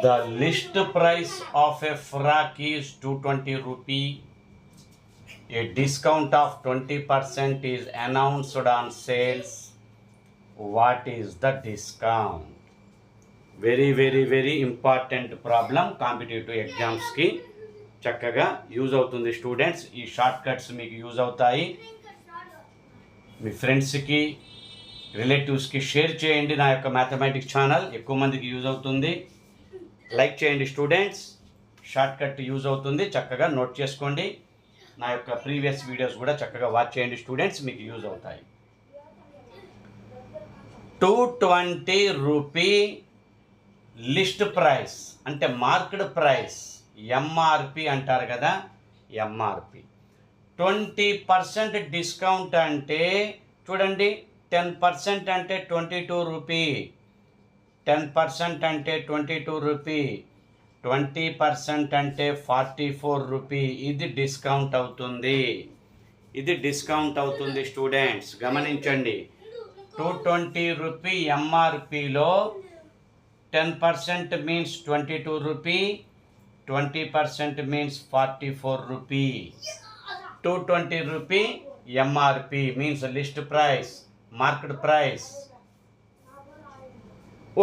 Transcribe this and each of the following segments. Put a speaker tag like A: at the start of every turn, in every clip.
A: The list price of a frock is 220 rupee. A discount of 20% is announced on sales. What is the discount? Very important problem competitive ఎగ్జామ్స్కి చక్కగా use అవుతుంది students. ఈ short cuts మీకు use అవుతాయి. మీ ఫ్రెండ్స్కి రిలేటివ్స్కి share చేయండి. నా యొక్క మ్యాథమెటిక్స్ ఛానల్ ఎక్కువ మందికి యూజ్ అవుతుంది. లైక్ చేయండి స్టూడెంట్స్. షార్ట్ కట్ యూజ్ అవుతుంది, చక్కగా నోట్ చేసుకోండి. నా యొక్క ప్రీవియస్ వీడియోస్ కూడా చక్కగా వాచ్ చేయండి స్టూడెంట్స్, మీకు యూజ్ అవుతాయి. 220 రూపీ లిస్ట్ ప్రైస్ అంటే మార్కెట్ ప్రైస్, ఎంఆర్పి అంటారు కదా, ఎంఆర్పి. 20% డిస్కౌంట్ అంటే చూడండి, 10% అంటే 22 రూపీ, 10% అంటే 22 రూపీ, 20% అంటే 44 రూపీ. ఇది డిస్కౌంట్ అవుతుంది, ఇది డిస్కౌంట్ అవుతుంది స్టూడెంట్స్, గమనించండి. 220 రూపీ ఎంఆర్పిలో 10% means 22 rupee, 20% means 44 rupee. 220 rupee MRP means list price, market price.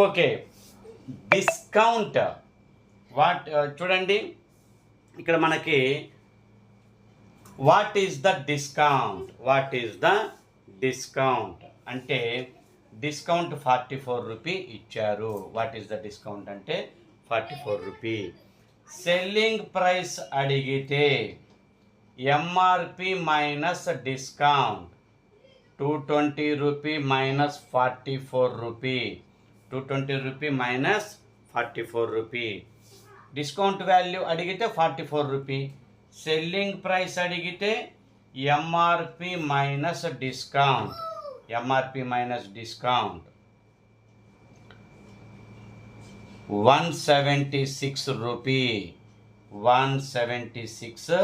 A: Okay, discount చూడండి ఇక్కడ మనకి what is the discount, what is the discount అంటే డిస్కౌంట్ 44 రూపీ ఇచ్చారు. వాట్ ఈస్ ద డిస్కౌంట్ అంటే 44 రూపీ. సెల్లింగ్ ప్రైస్ అడిగితే MRP minus discount 220 rupee minus 44 rupee, 220 rupee minus 44 rupee. Discount value అడిగితే 44 rupee. Selling price అడిగితే MRP minus discount, MRP minus discount 176 rupee, 176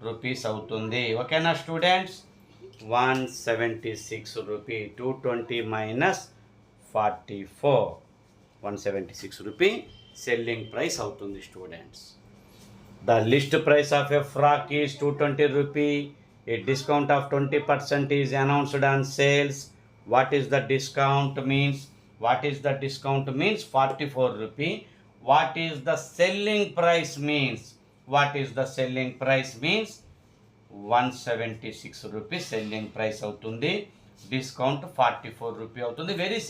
A: rupees అవుతుంది. ఓకేనా students, 176 rupee. 220 minus 44, 176 rupee selling price అవుతుంది students. The list price of a frock is 220 rupee. A discount of 20% is announced on sales. What is the discount means? What is the discount means? 44 rupee. What is the selling price means? What is the selling price means? 176 rupees selling price అవుతుంది. Discount 44 rupee అవుతుంది. Very